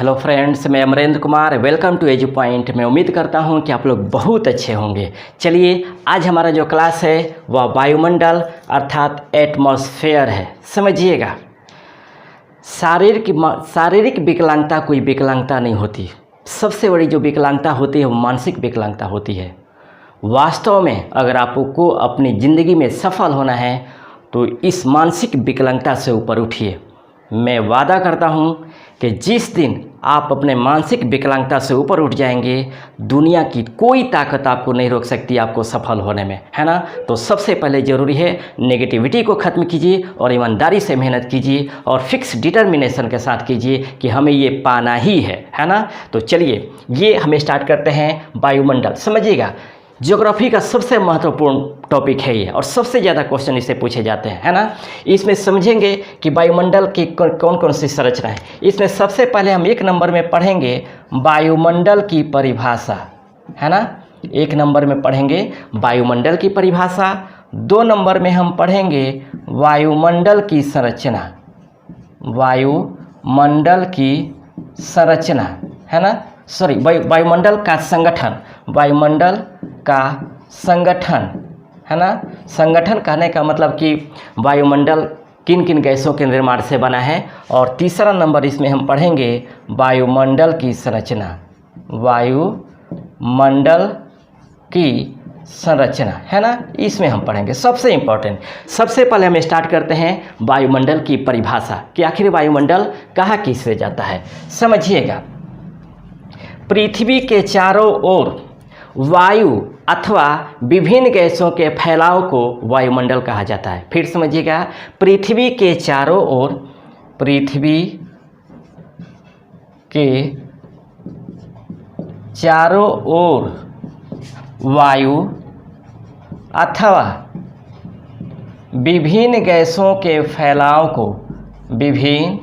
Hello friends, मैं Amarendra Kumar. Welcome to Edu Point. मैं उम्मीद करता हूं कि आप लोग बहुत अच्छे होंगे। चलिए, आज हमारा जो क्लास है वह वायुमंडल अर्थात एटमॉस्फेयर है। समझिएगा, शारीरिक विकलांगता कोई विकलांगता नहीं होती। सबसे बड़ी जो विकलांगता होती है वो मानसिक विकलांगता होती है। वास्तव में अगर आपको अपनी ज़िंदगी में सफल होना है तो इस मानसिक विकलांगता से ऊपर उठिए। मैं वादा करता हूं कि जिस दिन आप अपने मानसिक विकलांगता से ऊपर उठ जाएंगे, दुनिया की कोई ताकत आपको नहीं रोक सकती आपको सफल होने में, है ना। तो सबसे पहले ज़रूरी है नेगेटिविटी को ख़त्म कीजिए और ईमानदारी से मेहनत कीजिए और फिक्स डिटर्मिनेशन के साथ कीजिए कि हमें ये पाना ही है ना। तो चलिए, ये हम स्टार्ट करते हैं वायुमंडल। समझिएगा, ज्योग्राफी का सबसे महत्वपूर्ण टॉपिक है ये और सबसे ज़्यादा क्वेश्चन इससे पूछे जाते हैं, है ना। इसमें समझेंगे कि वायुमंडल की कौन कौन सी संरचना है। इसमें सबसे पहले हम 1 नंबर में पढ़ेंगे वायुमंडल की परिभाषा, है ना। 1 नंबर में पढ़ेंगे वायुमंडल की परिभाषा। 2 नंबर में हम पढ़ेंगे वायुमंडल की संरचना, वायुमंडल की संरचना, है ना। सॉरी, वायुमंडल का संगठन, वायुमंडल का संगठन, है ना। संगठन कहने का मतलब कि वायुमंडल किन किन गैसों के निर्माण से बना है। और तीसरा नंबर इसमें हम पढ़ेंगे वायुमंडल की संरचना, वायुमंडल की संरचना, है ना। इसमें हम पढ़ेंगे सबसे इम्पोर्टेंट। सबसे पहले हम स्टार्ट करते हैं वायुमंडल की परिभाषा कि आखिर वायुमंडल कहा किससे जाता है। समझिएगा, पृथ्वी के चारों ओर वायु अथवा विभिन्न गैसों के फैलाव को वायुमंडल कहा जाता है। फिर समझिएगा, पृथ्वी के चारों ओर, पृथ्वी के चारों ओर वायु अथवा विभिन्न गैसों के फैलाव को, विभिन्न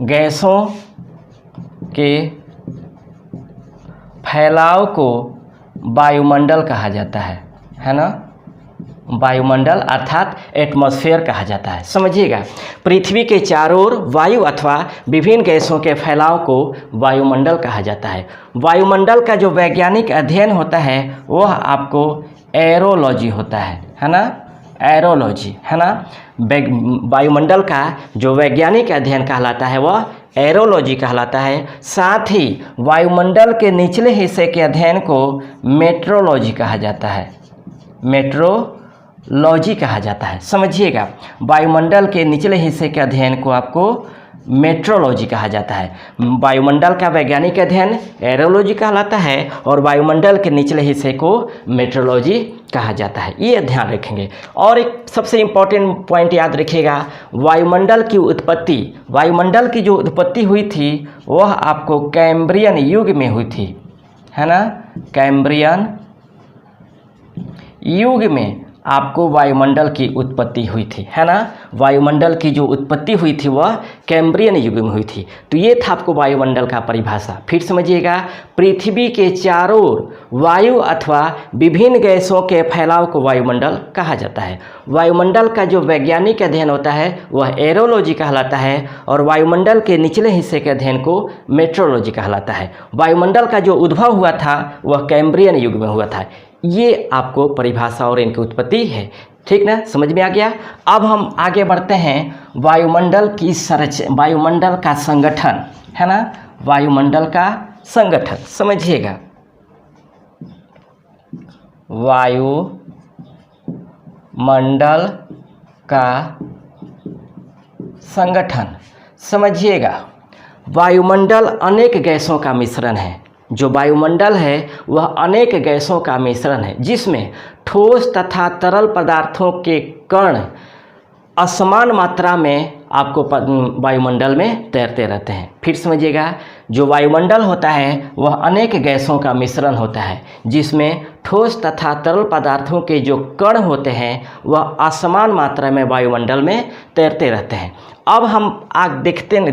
गैसों के फैलाव को वायुमंडल कहा जाता है ना। वायुमंडल अर्थात एटमॉस्फेयर कहा जाता है। समझिएगा, पृथ्वी के चारों ओर वायु अथवा विभिन्न गैसों के फैलाव को वायुमंडल कहा जाता है। वायुमंडल का जो वैज्ञानिक अध्ययन होता है वह आपको एरोलॉजी होता है ना। एरोलॉजी, है ना। वायुमंडल का जो वैज्ञानिक अध्ययन कहलाता है वह एरोलॉजी कहलाता है। साथ ही वायुमंडल के निचले हिस्से के अध्ययन को मेट्रोलॉजी कहा जाता है, मेट्रोलॉजी कहा जाता है। समझिएगा, वायुमंडल के निचले हिस्से के अध्ययन को आपको मेट्रोलॉजी कहा जाता है। वायुमंडल का वैज्ञानिक अध्ययन एरोलॉजी कहलाता है और वायुमंडल के निचले हिस्से को मेट्रोलॉजी कहा जाता है। ये ध्यान रखेंगे। और एक सबसे इम्पॉर्टेंट पॉइंट याद रखिएगा, वायुमंडल की उत्पत्ति, वायुमंडल की जो उत्पत्ति हुई थी वह आपको कैम्ब्रियन युग में हुई थी, है ना। कैम्ब्रियन युग में आपको वायुमंडल की उत्पत्ति हुई थी, है ना। वायुमंडल की जो उत्पत्ति हुई थी वह कैम्ब्रियन युग में हुई थी। तो ये था आपको वायुमंडल का परिभाषा। फिर समझिएगा, पृथ्वी के चारों ओर वायु अथवा विभिन्न गैसों के फैलाव को वायुमंडल कहा जाता है। वायुमंडल का जो वैज्ञानिक अध्ययन होता है वह एरोलॉजी कहलाता है और वायुमंडल के निचले हिस्से के अध्ययन को मेट्रोलॉजी कहलाता है। वायुमंडल का जो उद्भव हुआ था वह कैम्ब्रियन युग में हुआ था। ये आपको परिभाषा और इनकी उत्पत्ति है, ठीक ना। समझ में आ गया। अब हम आगे बढ़ते हैं वायुमंडल की संरचना, वायुमंडल का संगठन, है ना। वायुमंडल का संगठन समझिएगा, वायुमंडल का संगठन। समझिएगा, वायुमंडल अनेक गैसों का मिश्रण है। जो वायुमंडल है वह अनेक गैसों का मिश्रण है जिसमें ठोस तथा तरल पदार्थों के कण असमान मात्रा में आपको वायुमंडल में तैरते रहते हैं। फिर समझिएगा, जो वायुमंडल होता है वह अनेक गैसों का मिश्रण होता है जिसमें ठोस तथा तरल पदार्थों के जो कण होते हैं वह असमान मात्रा में वायुमंडल में तैरते रहते हैं। अब हम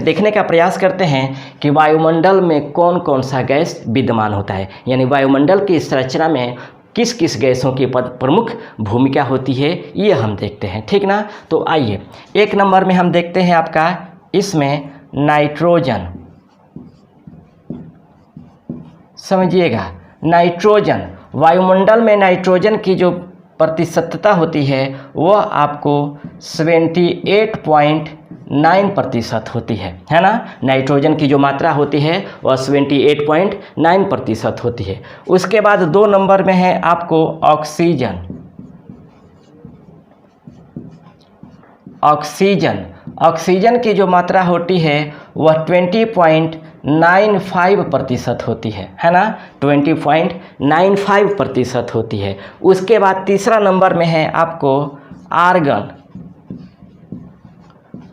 देखने का प्रयास करते हैं कि वायुमंडल में कौन कौन सा गैस विद्यमान होता है, यानी वायुमंडल की संरचना में किस किस गैसों की प्रमुख भूमिका होती है, ये हम देखते हैं, ठीक ना। तो आइए 1 नंबर में हम देखते हैं आपका इसमें नाइट्रोजन, समझिएगा, नाइट्रोजन, वायुमंडल में नाइट्रोजन की जो प्रतिशतता होती है वह आपको 78.9% होती है ना। नाइट्रोजन की जो मात्रा होती है वह 78.9% होती है। उसके बाद 2 नंबर में है आपको ऑक्सीजन। ऑक्सीजन, ऑक्सीजन की जो मात्रा होती है वह 20.95% होती है ना, 20.95% होती है। उसके बाद तीसरा नंबर में है आपको आर्गन।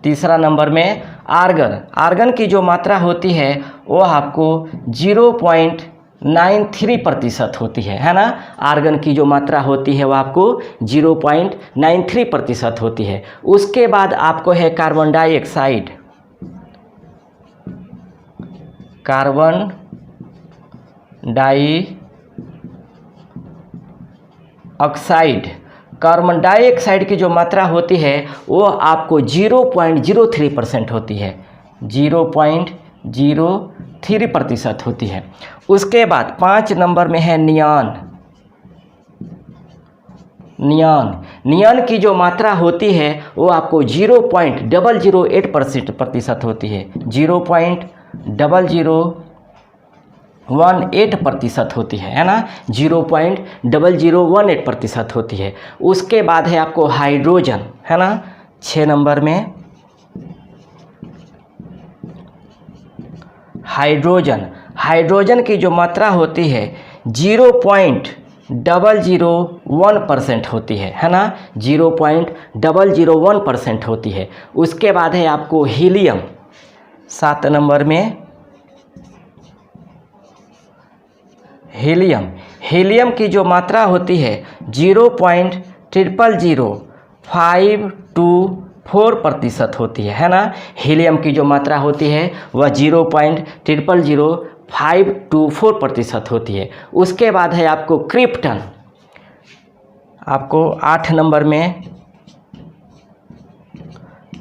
तीसरा नंबर में आर्गन, आर्गन की जो मात्रा होती है वह आपको 0.93% होती है ना। आर्गन की जो मात्रा होती है वह आपको 0.93% होती है। उसके बाद आपको है carbon dioxide. Carbon dioxide, carbon dioxide की जो मात्रा होती है वो आपको 0.03% होती है, 0.03% होती है। उसके बाद 5 नंबर में है नियॉन। नियॉन, नियॉन की जो मात्रा होती है वो आपको 0.008% होती है, 0.0018% होती है ना, 0.0018% होती है। उसके बाद है आपको हाइड्रोजन, है ना, 6 नंबर में हाइड्रोजन। हाइड्रोजन की जो मात्रा होती है 0.001% होती है ना, 0.001% होती है। उसके बाद है आपको हीलियम, 7 नंबर में हीलियम। हीलियम की जो मात्रा होती है 0.00524% होती है ना। हीलियम की जो मात्रा होती है वह 0.00524% होती है। उसके बाद है आपको क्रिप्टन, आपको 8 नंबर में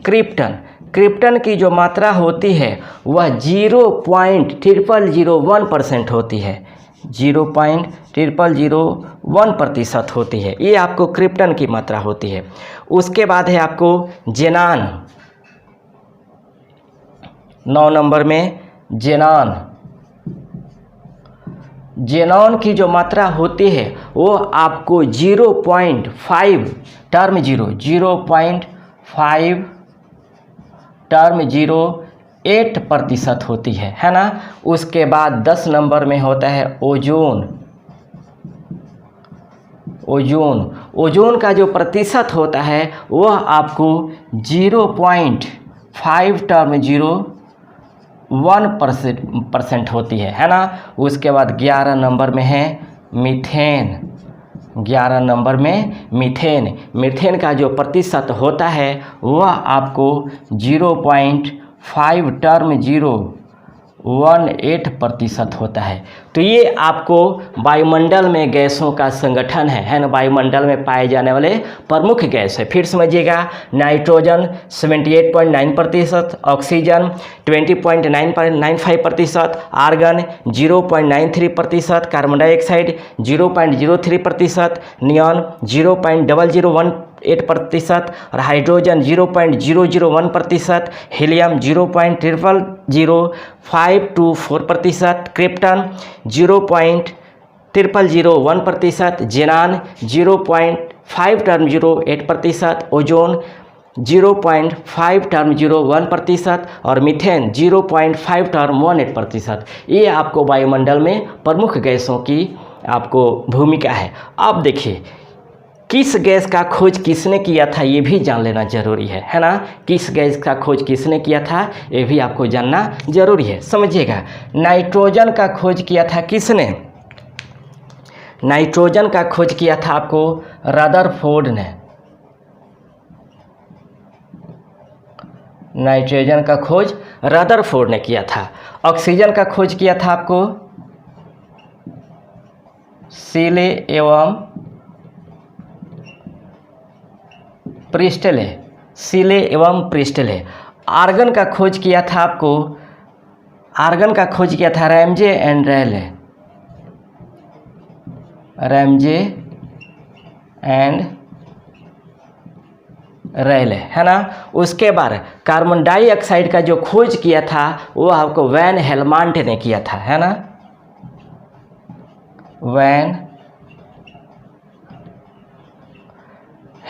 क्रिप्टन। क्रिप्टन की जो मात्रा होती है वह 0.0001% होती है, 0.0001% होती है। ये आपको क्रिप्टन की मात्रा होती है। उसके बाद है आपको जेनान, 9 नंबर में जेनान। जेनॉन की जो मात्रा होती है वो आपको 0.5 होती है ना। उसके बाद 10 नंबर में होता है ओजोन। ओजोन, ओजोन का जो प्रतिशत होता है वह आपको 0.501% होती है ना। उसके बाद 11 नंबर में है मीथेन। 11 नंबर में मीथेन। मीथेन का जो प्रतिशत होता है वह आपको 0.518% होता है। तो ये आपको वायुमंडल में गैसों का संगठन है ना, वायुमंडल में पाए जाने वाले प्रमुख गैस है। फिर समझिएगा, nitrogen 78.9%, oxygen 20.95%, argon 0.93%, carbon dioxide 0.03%, neon 0.0018% और hydrogen 0.001%, helium 0.0000524%, krypton 0.0001%, xenon 0.508%, ozone 0.501% और मीथेन 0.518%। ये आपको वायुमंडल में प्रमुख गैसों की आपको भूमिका है। अब देखिए, किस गैस का खोज किसने किया था ये भी जान लेना जरूरी है ना। किस गैस का खोज किसने किया था ये भी आपको जानना जरूरी है। समझिएगा, नाइट्रोजन का खोज किया था किसने? नाइट्रोजन का खोज किया था आपको रदरफोर्ड ने। नाइट्रोजन का खोज रदरफोर्ड ने किया था। ऑक्सीजन का खोज किया था आपको सीले एवं प्रिस्टले। सीले एवं प्रिस्टले। आर्गन का खोज किया था आपको, आर्गन का खोज किया था Ramsay and Rayleigh, Ramsay and Rayleigh, है ना। उसके बाद कार्बन डाइऑक्साइड का जो खोज किया था वो आपको वैन हेलमांट ने किया था, है ना। वैन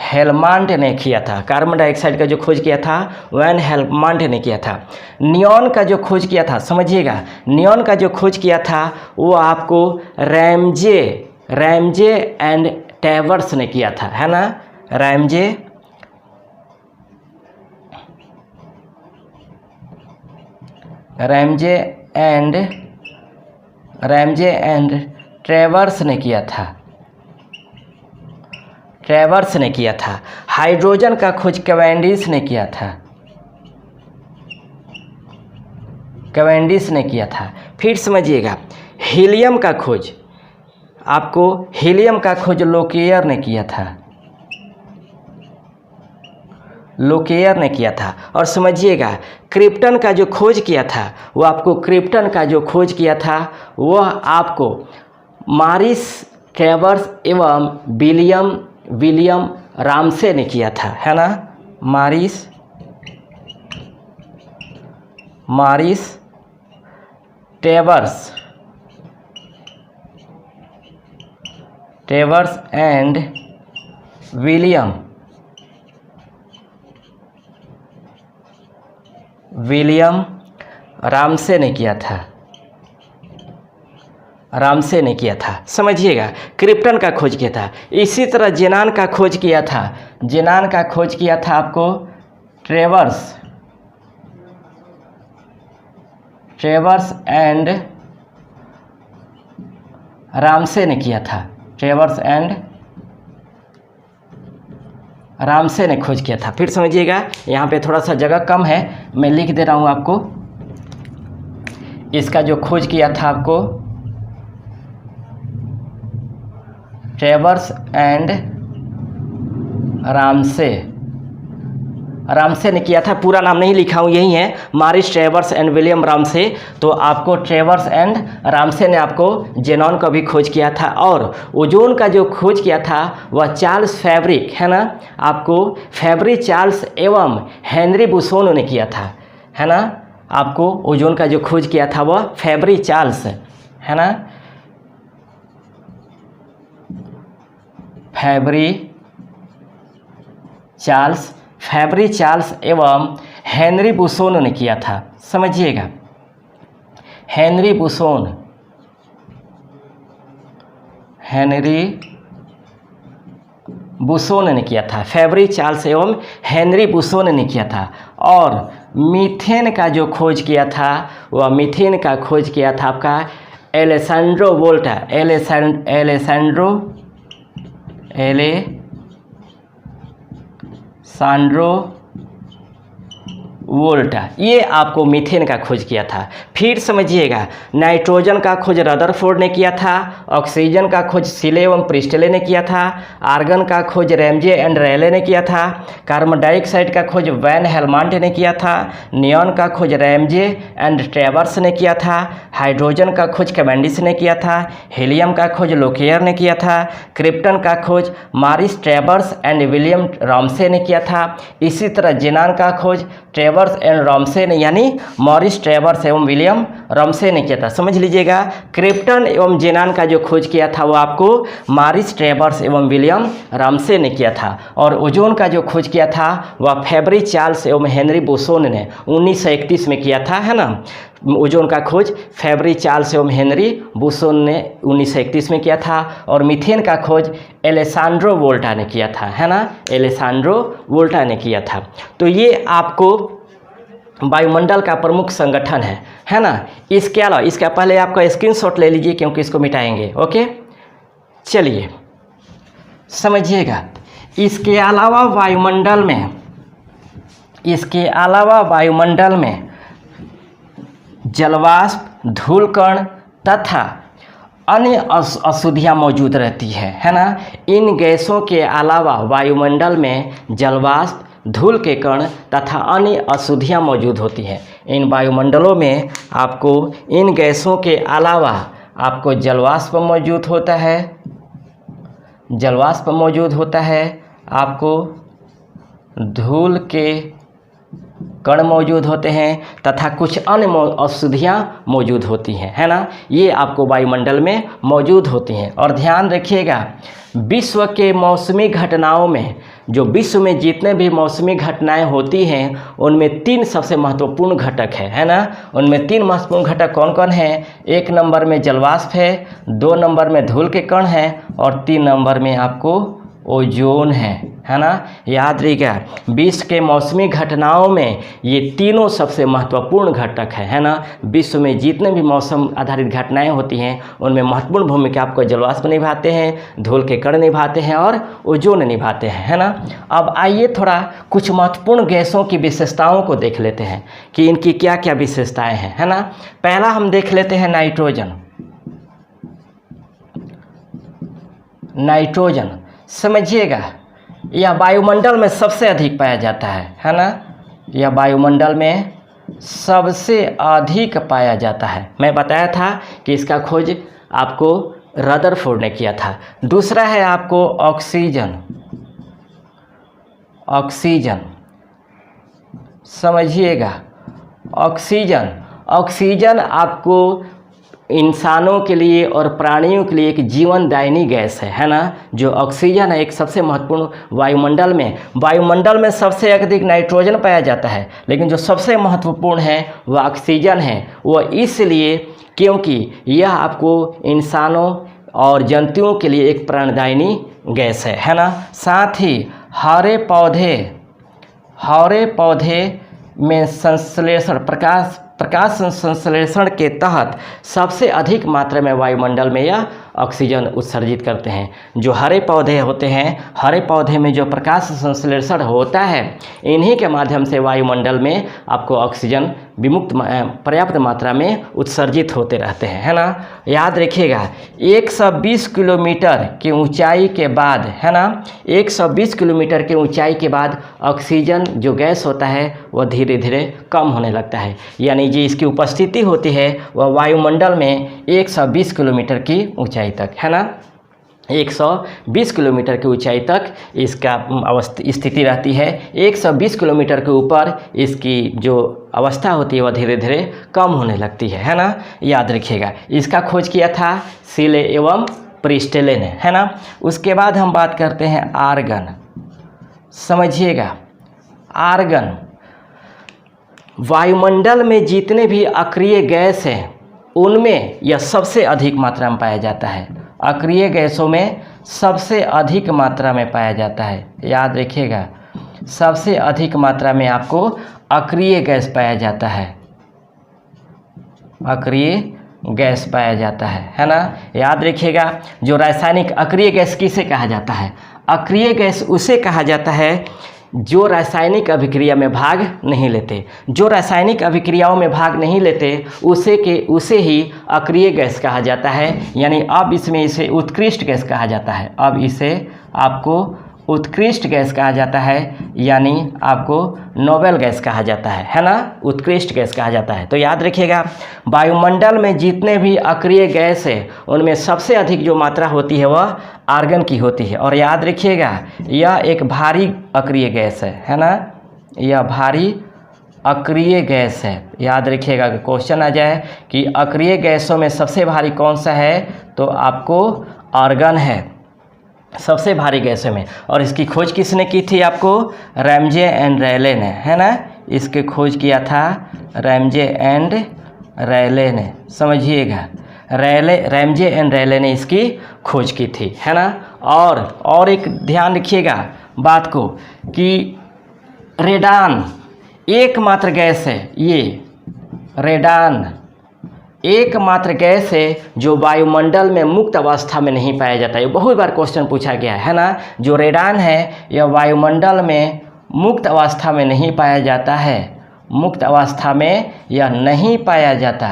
हेलमांट ने किया था, कार्बन डाइऑक्साइड का जो खोज किया था वैन हेलमांट ने किया था। नियॉन का जो खोज किया था, समझिएगा, नियॉन का जो खोज किया था वो आपको रैमजे एंड टेवर्स ने किया था, है ना। रैमजे एंड ट्रेवर्स ने किया था, ट्रेवर्स ने किया था। हाइड्रोजन का खोज कैवेंडिश ने किया था, कैवेंडिश ने किया था। फिर समझिएगा, हीलियम का खोज, आपको हीलियम का खोज लोकेयर ने किया था, लोकेयर ने किया था। और समझिएगा, क्रिप्टन का जो खोज किया था वो आपको, क्रिप्टन का जो खोज किया था वह आपको मारिस ट्रेवर्स एवं विलियम रामसे ने किया था, है ना। मारिस ट्रेवर्स एंड विलियम रामसे ने किया था, रामसे ने किया था। समझिएगा, क्रिप्टन का खोज किया था। इसी तरह जेनान का खोज किया था, जेनान का खोज किया था आपको ट्रेवर्स एंड रामसे ने किया था, ट्रेवर्स एंड रामसे ने खोज किया था। फिर समझिएगा, यहाँ पे थोड़ा सा जगह कम है, मैं लिख दे रहा हूँ आपको। इसका जो खोज किया था आपको ट्रेवर्स एंड रामसे ने किया था। पूरा नाम नहीं लिखा हूँ, यही है, मारिस ट्रेवर्स एंड विलियम रामसे। तो आपको ट्रेवर्स एंड रामसे ने आपको जेनॉन का भी खोज किया था। और ओजोन का जो खोज किया था वह चार्ल्स फैब्रिक, है ना, आपको फैब्रिक चार्ल्स एवं हेनरी बुसोन ने किया था, है ना। आपको ओजोन का जो खोज किया था वह फैब्रिक चार्ल्स, है ना, फैब्रिक चार्ल्स एवं हेनरी बुसोन ने किया था। समझिएगा, हेनरी बुसोन ने किया था, फैब्रिक चार्ल्स एवं हेनरी बुसोन ने किया था। और मीथेन का जो खोज किया था वह मीथेन का खोज किया था आपका एलेसैंड्रो वोल्टा, ये आपको मीथेन का खोज किया था। फिर समझिएगा, नाइट्रोजन का खोज रदरफोर्ड ने किया था, ऑक्सीजन का खोज सिले एवं प्रिस्टले ने किया था, आर्गन का खोज रैमजे एंड रेले ने किया था, कार्बन डाइऑक्साइड का खोज वैन हेलमांट ने किया था, नियॉन का खोज रैमजे एंड ट्रेवर्स ने किया था, हाइड्रोजन का खोज कैवेंडिश ने किया था, हीलियम का खोज लोकेयर ने किया था, क्रिप्टन का खोज मारिस ट्रेवर्स एंड विलियम रामसे ने किया था। इसी तरह जेनान का खोज ट्रेवर्स एंड रामसे ने, यानी मॉरिस ट्रेवर्स एवं विलियम रामसे ने किया था। समझ लीजिएगा, क्रिप्टन एवं जेनान का जो खोज किया था वो आपको मॉरिस ट्रेवर्स एवं विलियम रामसे ने किया था। और ओजोन का जो खोज किया था वह फैब्रिक चार्ल्स एवं हेनरी बुसोन ने 1931 में किया था, है ना। ओजोन का खोज फैब्रिक चार्ल्स एवं हेनरी बुसोन ने 1931 में किया था। और मीथेन का खोज एलेसैंड्रो वोल्टा ने किया था, है ना, एलेसैंड्रो वोल्टा ने किया था। तो ये आपको वायुमंडल का प्रमुख संगठन है ना। इसके अलावा, इसका पहले आपका स्क्रीनशॉट ले लीजिए क्योंकि इसको मिटाएंगे, ओके। चलिए समझिएगा, इसके अलावा वायुमंडल में जलवाष्प, धूलकण तथा अन्य अशुद्धियाँ मौजूद रहती है ना। इन गैसों के अलावा वायुमंडल में जलवाष्प, धूल के कण तथा अन्य अशुद्धियाँ मौजूद होती हैं। इन वायुमंडलों में आपको इन गैसों के अलावा आपको जलवाष्प मौजूद होता है, जलवाष्प मौजूद होता है, आपको धूल के कण मौजूद होते हैं तथा कुछ अन्य अशुद्धियाँ मौजूद होती हैं, है ना। ये आपको वायुमंडल में मौजूद होती हैं। और ध्यान रखिएगा, विश्व के मौसमी घटनाओं में, जो विश्व में जितने भी मौसमी घटनाएं होती हैं उनमें 3 सबसे महत्वपूर्ण घटक है ना। उनमें 3 महत्वपूर्ण घटक कौन कौन हैं? 1 नंबर में जलवाष्प है, 2 नंबर में धूल के कण है और 3 नंबर में आपको ओजोन है ना। याद रखिएगा, विश्व के मौसमी घटनाओं में ये तीनों सबसे महत्वपूर्ण घटक है ना। विश्व में जितने भी मौसम आधारित घटनाएं होती हैं उनमें महत्वपूर्ण भूमिका आपको जलवाष्प निभाते हैं, धूल के कण निभाते हैं और ओजोन निभाते हैं, है ना। अब आइए थोड़ा कुछ महत्वपूर्ण गैसों की विशेषताओं को देख लेते हैं कि इनकी क्या क्या विशेषताएँ हैं, है ना। पहला हम देख लेते हैं नाइट्रोजन। नाइट्रोजन समझिएगा, यह वायुमंडल में सबसे अधिक पाया जाता है ना। यह वायुमंडल में सबसे अधिक पाया जाता है। मैं बताया था कि इसका खोज आपको रदरफोर्ड ने किया था। दूसरा है आपको ऑक्सीजन। ऑक्सीजन समझिएगा, ऑक्सीजन, ऑक्सीजन आपको इंसानों के लिए और प्राणियों के लिए एक जीवनदायिनी गैस है ना। जो ऑक्सीजन है एक सबसे महत्वपूर्ण वायुमंडल में सबसे अधिक नाइट्रोजन पाया जाता है, लेकिन जो सबसे महत्वपूर्ण है वह ऑक्सीजन है। वह इसलिए क्योंकि यह आपको इंसानों और जंतुओं के लिए एक प्राणदायिनी गैस है ना। साथ ही हरे पौधे में संश्लेषण, प्रकाश संश्लेषण के तहत सबसे अधिक मात्रा में वायुमंडल में यह ऑक्सीजन उत्सर्जित करते हैं। जो हरे पौधे होते हैं, हरे पौधे में जो प्रकाश संश्लेषण होता है, इन्हीं के माध्यम से वायुमंडल में आपको ऑक्सीजन पर्याप्त मात्रा में उत्सर्जित होते रहते हैं, है ना। याद रखिएगा, 120 किलोमीटर की ऊंचाई के बाद, है ना, 120 किलोमीटर की ऊंचाई के बाद ऑक्सीजन जो गैस होता है वह धीरे धीरे कम होने लगता है। यानी जी इसकी उपस्थिति होती है वह वायुमंडल में 120 किलोमीटर की ऊंचाई तक, है ना। 120 किलोमीटर की ऊंचाई तक इसका स्थिति रहती है। 120 किलोमीटर के ऊपर इसकी जो अवस्था होती है वह धीरे धीरे कम होने लगती है ना। याद रखिएगा, इसका खोज किया था सीले एवं प्रिस्टेले ने, है ना। उसके बाद हम बात करते हैं आर्गन। समझिएगा, आर्गन वायुमंडल में जितने भी अक्रिय गैस हैं उनमें यह सबसे अधिक मात्रा में पाया जाता है। अक्रिय गैसों में सबसे अधिक मात्रा में पाया जाता है। याद रखिएगा, सबसे अधिक मात्रा में आपको अक्रिय गैस पाया जाता है। अक्रिय गैस पाया जाता है ना। याद रखिएगा, जो रासायनिक अक्रिय गैस किसे कहा जाता है? अक्रिय गैस उसे कहा जाता है जो रासायनिक अभिक्रिया में भाग नहीं लेते। जो रासायनिक अभिक्रियाओं में भाग नहीं लेते उसे ही अक्रिय गैस कहा जाता है। यानी अब इसमें इसे उत्कृष्ट गैस कहा जाता है। अब इसे आपको उत्कृष्ट गैस कहा जाता है, यानी आपको नोबेल गैस कहा जाता है ना। उत्कृष्ट गैस कहा जाता है। तो याद रखिएगा, वायुमंडल में जितने भी अक्रिय गैस है उनमें सबसे अधिक जो मात्रा होती है वह आर्गन की होती है। और याद रखिएगा, यह एक भारी अक्रिय गैस है ना। यह भारी अक्रिय गैस है। याद रखिएगा, क्वेश्चन आ जाए कि अक्रिय गैसों में सबसे भारी कौन सा है, तो आपको आर्गन है सबसे भारी गैसों में। और इसकी खोज किसने की थी? आपको रैमजे एंड रेले ने, है ना। इसकी खोज किया था रैमजे एंड रेले ने। समझिएगा, रैमजे एंड रेले ने इसकी खोज की थी, है ना। और एक ध्यान रखिएगा बात को कि रेडान एकमात्र गैस है। ये रेडान एकमात्र गैस है जो वायुमंडल में मुक्त अवस्था में नहीं पाया जाता है। ये बहुत बार क्वेश्चन पूछा गया है ना। जो रेडान है यह वायुमंडल में मुक्त अवस्था में नहीं पाया जाता है। मुक्त अवस्था में यह नहीं पाया जाता।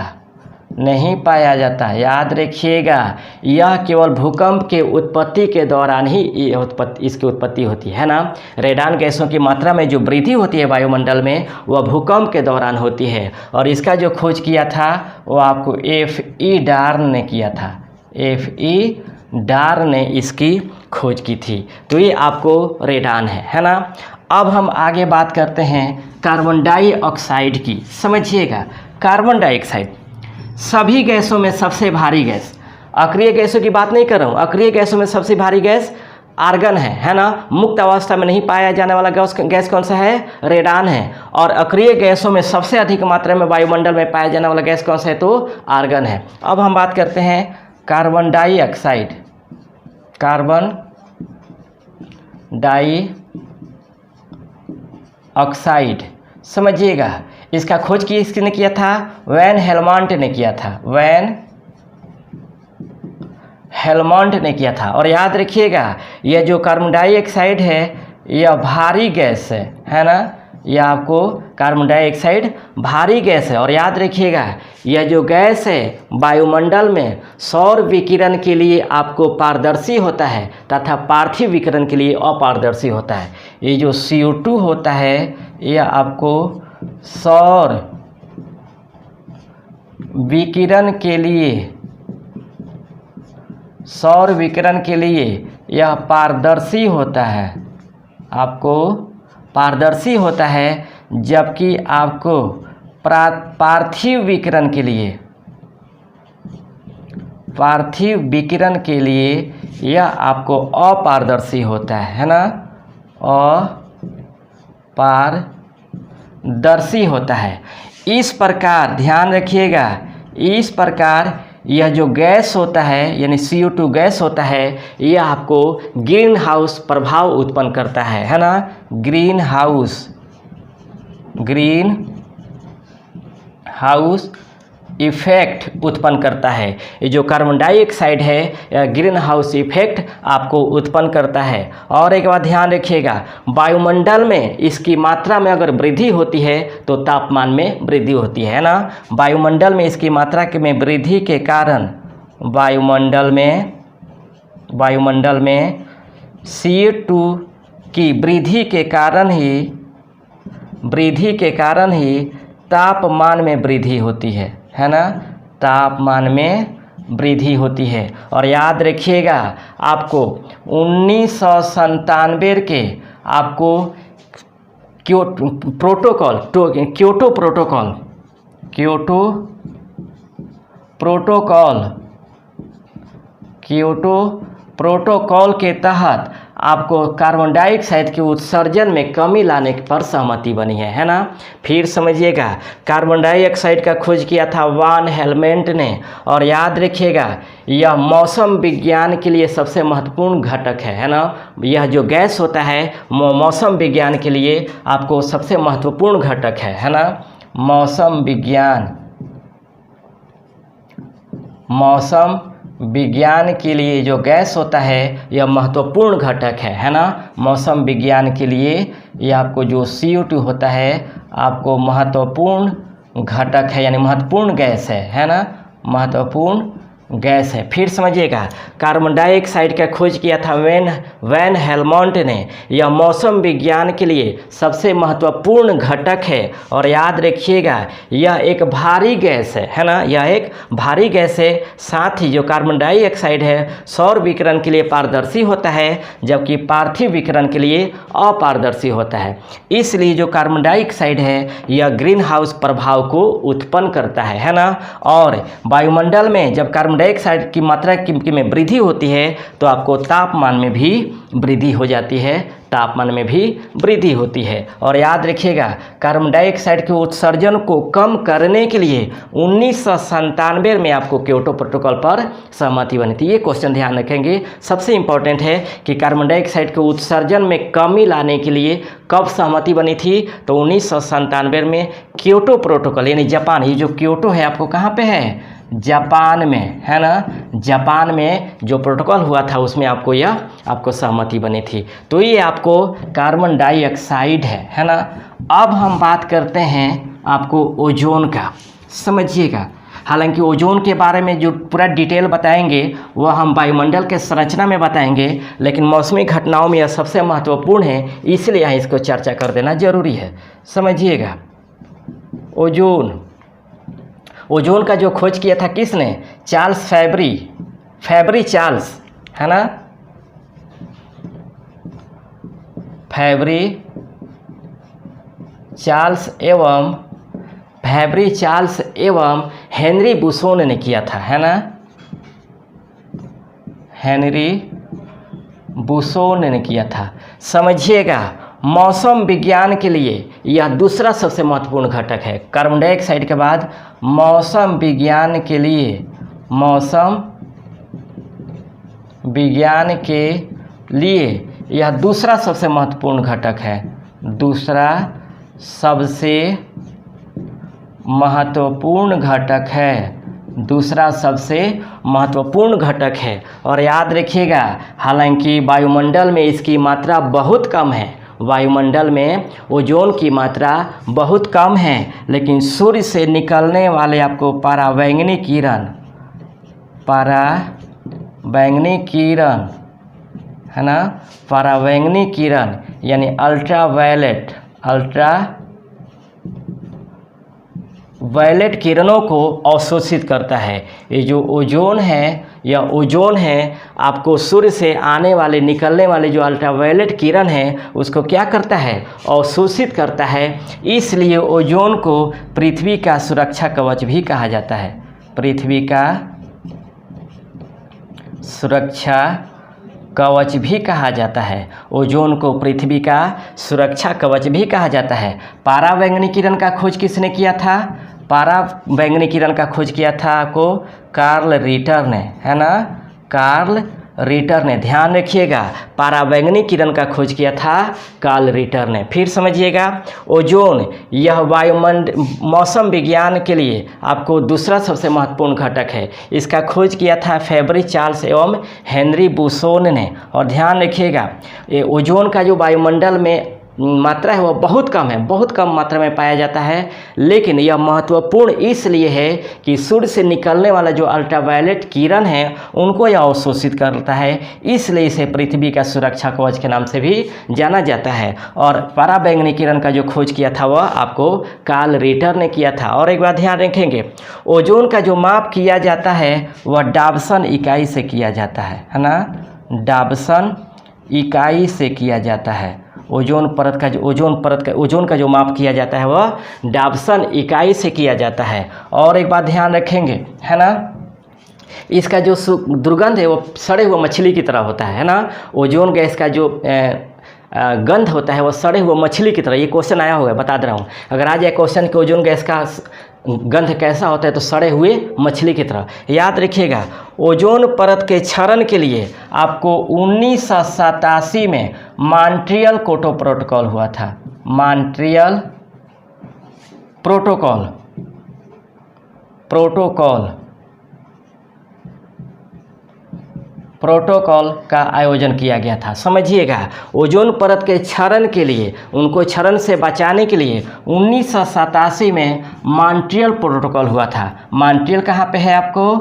नहीं पाया जाता। याद रखिएगा, यह केवल भूकंप के उत्पत्ति के दौरान ही इसकी उत्पत्ति होती है ना। रेडान गैसों की मात्रा में जो वृद्धि होती है वायुमंडल में, वह भूकंप के दौरान होती है। और इसका जो खोज किया था वो आपको F.E. डार्न ने किया था। F.E. डार्न ने इसकी खोज की थी। तो ये आपको रेडान है ना। अब हम आगे बात करते हैं कार्बन डाइऑक्साइड की। समझिएगा, कार्बन डाइऑक्साइड सभी गैसों में सबसे भारी गैस, अक्रिय गैसों की बात नहीं कर रहा हूँ, अक्रिय गैसों में सबसे भारी गैस आर्गन है ना। मुक्त अवस्था में नहीं पाया जाने वाला गैस कौन सा है? रेडान है। और अक्रिय गैसों में सबसे अधिक मात्रा में वायुमंडल में पाया जाने वाला गैस कौन सा है? तो आर्गन है। अब हम बात करते हैं कार्बन डाइऑक्साइड। कार्बन डाइऑक्साइड समझिएगा, इसका खोज किसने किया था? वैन हेलमंट ने किया था। वैन हेलमंट ने किया था। और याद रखिएगा, यह जो कार्बन डाइऑक्साइड है यह भारी गैस है ना। यह आपको कार्बन डाइऑक्साइड भारी गैस है। और याद रखिएगा, यह जो गैस है वायुमंडल में सौर विकिरण के लिए आपको पारदर्शी होता है तथा पार्थिव विकिरण के लिए अपारदर्शी होता है। ये जो CO2 होता है यह आपको सौर विकिरण के लिए यह पारदर्शी होता है, आपको पारदर्शी होता है। जबकि आपको पार्थिव विकिरण के लिए यह आपको अपारदर्शी होता है ना। अपारदर्शी होता है। इस प्रकार ध्यान रखिएगा, इस प्रकार यह जो गैस होता है यानी CO2 गैस होता है, यह आपको ग्रीन हाउस प्रभाव उत्पन्न करता है ना। ग्रीन हाउस इफेक्ट उत्पन्न करता है। ये जो कार्बन डाइऑक्साइड है यह ग्रीन हाउस इफेक्ट आपको उत्पन्न करता है। और एक बात ध्यान रखिएगा, वायुमंडल में इसकी मात्रा में अगर वृद्धि होती है तो तापमान में वृद्धि होती है ना। वायुमंडल में इसकी मात्रा में वृद्धि के कारण वायुमंडल में CO2 की वृद्धि के कारण ही तापमान में वृद्धि होती है ना। तापमान में वृद्धि होती है। और याद रखिएगा, आपको 1997 के आपको क्योटो प्रोटोकॉल के तहत आपको कार्बन डाइऑक्साइड के उत्सर्जन में कमी लाने पर सहमति बनी है ना। फिर समझिएगा, कार्बन डाइऑक्साइड का खोज किया था वान हेलमंट ने। और याद रखिएगा, यह मौसम विज्ञान के लिए सबसे महत्वपूर्ण घटक है ना। यह जो गैस होता है मौसम विज्ञान के लिए आपको सबसे महत्वपूर्ण घटक है ना। मौसम विज्ञान के लिए जो गैस होता है यह महत्वपूर्ण घटक है ना। मौसम विज्ञान के लिए यह आपको जो CO2 होता है आपको महत्वपूर्ण घटक है यानी महत्वपूर्ण गैस है ना। महत्वपूर्ण गैस है। फिर समझिएगा, कार्बन डाइऑक्साइड का खोज किया था वैन हेलमंट ने। यह मौसम विज्ञान के लिए सबसे महत्वपूर्ण घटक है। और याद रखिएगा, यह एक भारी गैस है ना। यह एक भारी गैस है। साथ ही जो कार्बन डाइऑक्साइड है सौर विकिरण के लिए पारदर्शी होता है, जबकि पार्थिव विकिरण के लिए अपारदर्शी होता है। इसलिए जो कार्बन डाइऑक्साइड है यह ग्रीन हाउस प्रभाव को उत्पन्न करता है ना। और वायुमंडल में जब कार्बन डाइऑक्साइड की मात्रा में वृद्धि होती है तो आपको तापमान में भी वृद्धि हो जाती है। तापमान में भी वृद्धि होती है। और याद रखिएगा, कार्बन डाइऑक्साइड के उत्सर्जन को कम करने के लिए 1997 में आपको क्योटो प्रोटोकॉल पर सहमति बनी थी। ये क्वेश्चन ध्यान रखेंगे, सबसे इंपॉर्टेंट है कि कार्बन डाइऑक्साइड के उत्सर्जन में कमी लाने के लिए कब सहमति बनी थी? तो 1997 में क्योटो प्रोटोकॉल यानी जापान, ये जो क्योटो है आपको कहाँ पे है? जापान में है ना। जापान में जो प्रोटोकॉल हुआ था उसमें आपको सहमति बनी थी। तो ये आपको कार्बन डाइऑक्साइड है ना। अब हम बात करते हैं आपको ओजोन का। समझिएगा, हालांकि ओजोन के बारे में जो पूरा डिटेल बताएंगे वह हम वायुमंडल के संरचना में बताएंगे, लेकिन मौसमी घटनाओं में यह सबसे महत्वपूर्ण है, इसलिए यहाँ इसको चर्चा कर देना जरूरी है। समझिएगा, ओजोन का जो खोज किया था किसने? चार्ल्स फैबरी चार्ल्स, है ना, फैबरी चार्ल्स एवं हेनरी बुसोन ने किया था, है ना, हेनरी बुसोन ने किया था। समझिएगा, मौसम विज्ञान के लिए यह दूसरा सबसे महत्वपूर्ण घटक है। कार्बन डाइऑक्साइड के बाद मौसम विज्ञान के लिए यह दूसरा सबसे महत्वपूर्ण घटक है। दूसरा सबसे महत्वपूर्ण घटक है। और याद रखिएगा, हालांकि वायुमंडल में इसकी मात्रा बहुत कम है, वायुमंडल में ओजोन की मात्रा बहुत कम है, लेकिन सूर्य से निकलने वाले आपको पराबैंगनी किरण, है ना, पराबैंगनी किरण यानी अल्ट्रावायलेट किरणों को अवशोषित करता है। ये जो ओजोन है आपको सूर्य से निकलने वाले जो अल्ट्रावायलेट किरण है उसको क्या करता है? अवशोषित करता है। इसलिए ओजोन को पृथ्वी का सुरक्षा कवच भी कहा जाता है। पृथ्वी का सुरक्षा कवच भी कहा जाता है। ओजोन को पृथ्वी का सुरक्षा कवच भी कहा जाता है। पराबैंगनी किरण का खोज किसने किया था? पराबैंगनी किरण का खोज किया था आपको कार्ल रिटर ने, है ना, कार्ल रिटर ने। ध्यान रखिएगा, पराबैंगनी किरण का खोज किया था कार्ल रिटर ने। फिर समझिएगा, ओजोन यह मौसम विज्ञान के लिए आपको दूसरा सबसे महत्वपूर्ण घटक है। इसका खोज किया था फैबरी चार्ल्स एवं हेनरी बुसोन ने। और ध्यान रखिएगा, ये ओजोन का जो वायुमंडल में मात्रा है वह बहुत कम मात्रा में पाया जाता है, लेकिन यह महत्वपूर्ण इसलिए है कि सूर्य से निकलने वाला जो अल्ट्रावायलेट किरण है उनको यह अवशोषित करता है, इसलिए इसे पृथ्वी का सुरक्षा कवच के नाम से भी जाना जाता है। और पराबैंगनी किरण का जो खोज किया था वह आपको कार्ल रिटर ने किया था। और एक बात ध्यान रखेंगे, ओजोन का जो माप किया जाता है वह डाबसन इकाई से किया जाता है ना, डाबसन इकाई से किया जाता है। ओजोन का जो माप किया जाता है वह डाबसन इकाई से किया जाता है। और एक बात ध्यान रखेंगे, है ना, इसका जो दुर्गंध है वो सड़े हुए मछली की तरह होता है ना। ओजोन गैस का जो गंध होता है वो सड़े हुए मछली की तरह। ये क्वेश्चन आया हुआ है, बता दे रहा हूँ। अगर आ जाए क्वेश्चन कि ओजोन गैस का गंध कैसा होता है, तो सड़े हुए मछली की तरह। याद रखिएगा, ओजोन परत के क्षरण के लिए आपको 1987 में मॉन्ट्रियल क्योटो प्रोटोकॉल हुआ था। मॉन्ट्रियल प्रोटोकॉल का आयोजन किया गया था। समझिएगा, ओजोन परत के क्षरण के लिए, उनको क्षरण से बचाने के लिए 1987 में मॉन्ट्रियल प्रोटोकॉल हुआ था। मॉन्ट्रियल कहाँ पे है? आपको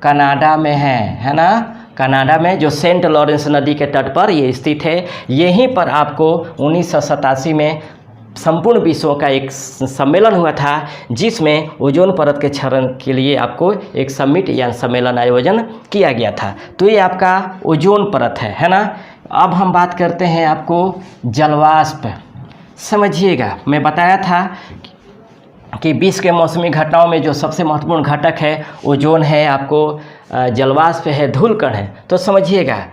कनाडा में है ना, कनाडा में, जो सेंट लॉरेंस नदी के तट पर ये स्थित है। यहीं पर आपको 1987 में संपूर्ण विश्व का एक सम्मेलन हुआ था, जिसमें ओजोन परत के क्षरण के लिए आपको एक समिट या सम्मेलन आयोजन किया गया था। तो ये आपका ओजोन परत है ना। अब हम बात करते हैं आपको जलवाष्प। समझिएगा, मैं बताया था कि विश्व के मौसमी घटनाओं में जो सबसे महत्वपूर्ण घटक है ओजोन है, आपको जलवाष्प है, धूलकण है। तो समझिएगा,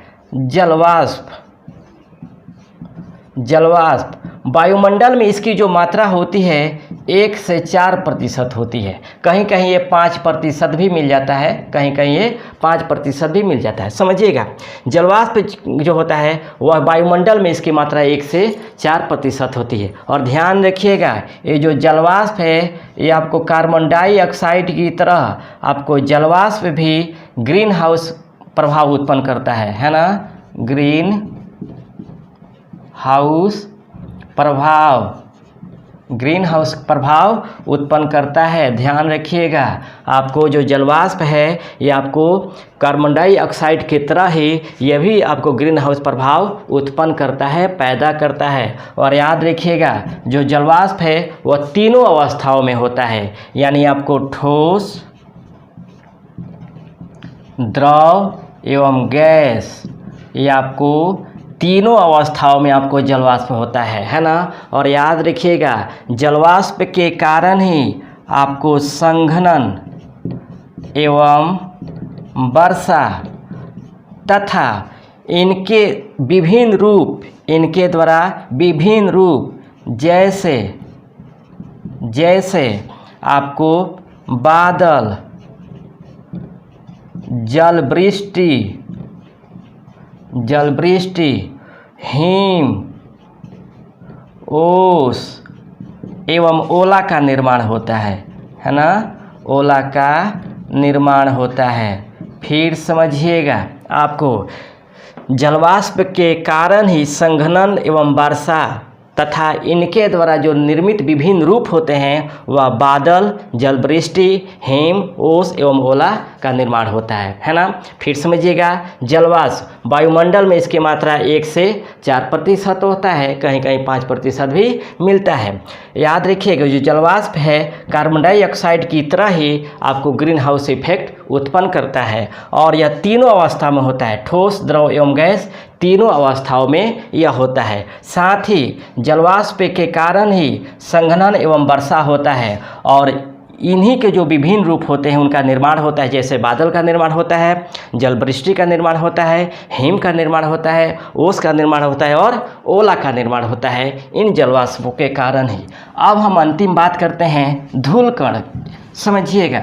जलवाष्प वायुमंडल में इसकी जो मात्रा होती है 1 से 4% होती है। कहीं कहीं ये 5% भी मिल जाता है, कहीं कहीं ये 5% भी मिल जाता है। समझिएगा, जलवाष्प जो होता है वह वायुमंडल में इसकी मात्रा 1 से 4% होती है। और ध्यान रखिएगा, ये जो जलवाष्प है ये आपको कार्बन डाइऑक्साइड की तरह आपको जलवाष्प भी ग्रीन हाउस प्रभाव उत्पन्न करता है ना, ग्रीन हाउस प्रभाव ग्रीन हाउस प्रभाव उत्पन्न करता है। ध्यान रखिएगा, आपको जो जलवाष्प है ये आपको कार्बन डाइऑक्साइड की तरह ही यह भी आपको ग्रीन हाउस प्रभाव उत्पन्न करता है, पैदा करता है। और याद रखिएगा, जो जलवाष्प है वह तीनों अवस्थाओं में होता है, यानी आपको ठोस, द्रव एवं गैस, ये आपको तीनों अवस्थाओं में आपको जलवाष्प होता है ना। और याद रखिएगा, जलवाष्प के कारण ही आपको संघनन एवं वर्षा तथा इनके विभिन्न रूप, इनके द्वारा विभिन्न रूप जैसे आपको बादल, जलवृष्टि, हिम, ओस एवं ओला का निर्माण होता है ना। ओला का निर्माण होता है। फिर समझिएगा, आपको जलवाष्प के कारण ही संघनन एवं वर्षा तथा इनके द्वारा जो निर्मित विभिन्न रूप होते हैं वह बादल, जलवृष्टि, हिम, ओस एवं ओला का निर्माण होता है ना। फिर समझिएगा, जलवाष्प वायुमंडल में इसकी मात्रा 1 से 4% होता है, कहीं कहीं 5% भी मिलता है। याद रखिएगा, जो जलवाष्प है कार्बन डाइऑक्साइड की तरह ही आपको ग्रीन हाउस इफेक्ट उत्पन्न करता है। और यह तीनों अवस्था में होता है, ठोस, द्रव एवं गैस, तीनों अवस्थाओं में यह होता है। साथ ही जलवाष्प के कारण ही संघनन एवं वर्षा होता है, और इन्हीं के जो विभिन्न रूप होते हैं उनका निर्माण होता है। जैसे बादल का निर्माण होता है, जलवृष्टि का निर्माण होता है, हिम का निर्माण होता है, ओस का निर्माण होता है और ओला का निर्माण होता है, इन जलवाष्पों के कारण ही। अब हम अंतिम बात करते हैं धूलकण। समझिएगा,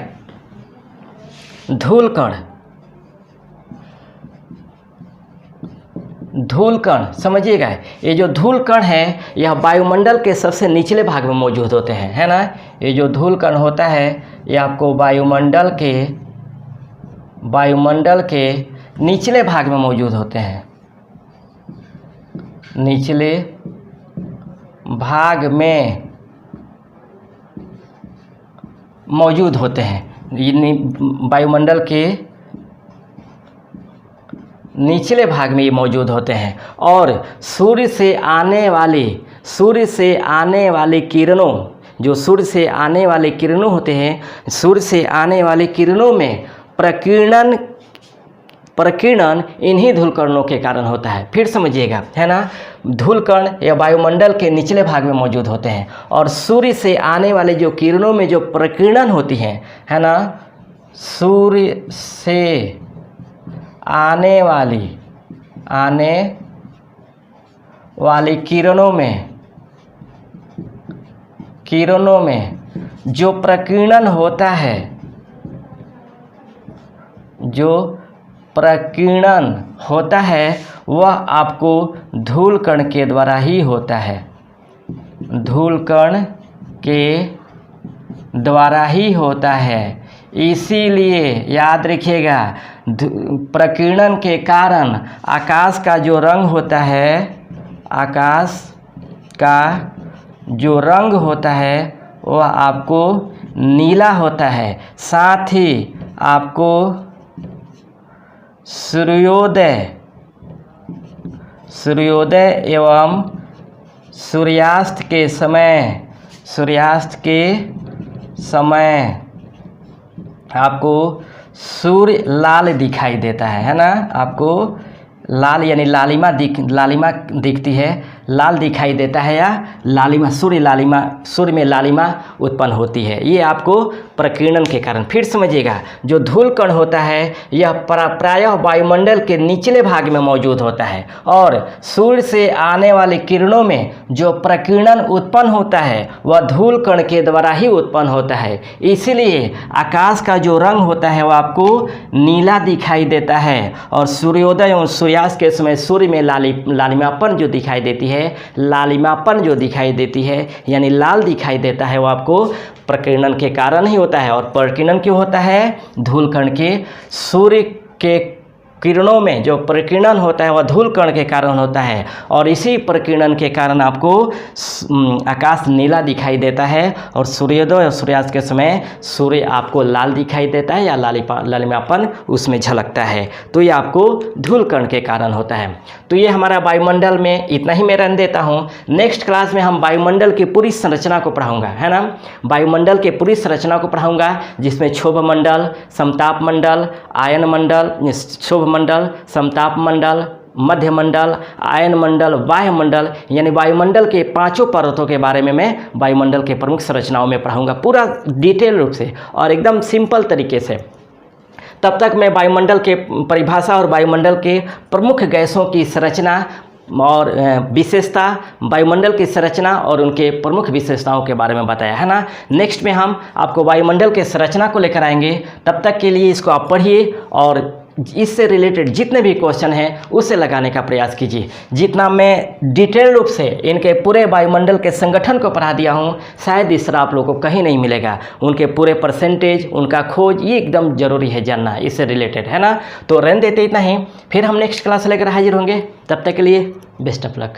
धूलकण समझिएगा, ये जो धूलकण है यह वायुमंडल के सबसे निचले भाग में मौजूद होते हैं, है ना। ये जो धूलकण होता है ये आपको वायुमंडल के निचले भाग में मौजूद होते हैं, निचले भाग में मौजूद होते हैं। वायुमंडल के निचले भाग में ये मौजूद होते हैं। और सूर्य से आने वाली किरणों, जो सूर्य से आने वाले किरणों होते हैं, सूर्य से आने वाली किरणों में प्रकीर्णन इन्हीं धूलकणों के कारण होता है। फिर समझिएगा, है ना। धूलकण या वायुमंडल के निचले भाग में मौजूद होते हैं, और सूर्य से आने वाले जो किरणों में जो प्रकीर्णन होती है ना, सूर्य से आने वाली किरणों में जो प्रकीर्णन होता है वह आपको धूलकण के द्वारा ही होता है, धूलकण के द्वारा ही होता है। इसीलिए याद रखिएगा, प्रकीर्णन के कारण आकाश का जो रंग होता है वह आपको नीला होता है। साथ ही आपको सूर्योदय एवं सूर्यास्त के समय आपको सूर्य लाल दिखाई देता है ना। आपको लाल यानी लालिमा दिखती है, लाल दिखाई देता है, या लालिमा, सूर्य में लालिमा उत्पन्न होती है, ये आपको प्रकीर्णन के कारण। फिर समझिएगा, जो धूलकण होता है यह प्रायः वायुमंडल के निचले भाग में मौजूद होता है, और सूर्य से आने वाली किरणों में जो प्रकीर्णन उत्पन्न होता है वह धूलकण के द्वारा ही उत्पन्न होता है। इसीलिए आकाश का जो रंग होता है वह आपको नीला दिखाई देता है, और सूर्योदय और सूर्यास्त के समय सूर्य में लालिमापन जो दिखाई देती है, यानी लाल दिखाई देता है, वो आपको प्रकीर्णन के कारण ही होता है। और प्रकीर्णन क्यों होता है? धूलकण के सूर्य के किरणों में जो प्रकीर्णन होता है वह धूल कण के कारण होता है, और इसी प्रकीर्णन के कारण आपको आकाश नीला दिखाई देता है, और सूर्योदय और सूर्यास्त के समय सूर्य आपको लाल दिखाई देता है या लालिमापन उसमें झलकता है। तो ये आपको धूल कण के कारण होता है। तो ये हमारा वायुमंडल में इतना ही मैं रहने देता हूँ। नेक्स्ट क्लास में हम वायुमंडल की पूरी संरचना को पढ़ाऊँगा, है ना। वायुमंडल के पूरी संरचना को पढ़ाऊँगा, जिसमें क्षोभ मंडल, समताप मंडल, आयन मंडल, क्षोभ मंडल, समताप मंडल, मध्य मंडल, आयन मंडल, वायुमंडल, यानी वायुमंडल के 5 परतों के बारे में मैं वायुमंडल के प्रमुख संरचनाओं में पढ़ाऊँगा पूरा डिटेल रूप से और एकदम सिंपल तरीके से। तब तक मैं वायुमंडल के परिभाषा और वायुमंडल के प्रमुख गैसों की संरचना और विशेषता, वायुमंडल की संरचना और उनके प्रमुख विशेषताओं के बारे में बताया, है ना। नेक्स्ट में हम आपको वायुमंडल के संरचना को लेकर आएंगे। तब तक के लिए इसको आप पढ़िए और इससे रिलेटेड जितने भी क्वेश्चन हैं उसे लगाने का प्रयास कीजिए। जितना मैं डिटेल रूप से इनके पूरे वायुमंडल के संगठन को पढ़ा दिया हूँ, शायद इस तरह आप लोगों को कहीं नहीं मिलेगा। उनके पूरे परसेंटेज, उनका खोज, ये एकदम ज़रूरी है जानना, इससे रिलेटेड, है ना। तो रहने देते इतना ही, फिर हम नेक्स्ट क्लास लेकर हाजिर होंगे। तब तक के लिए बेस्ट ऑफ लक।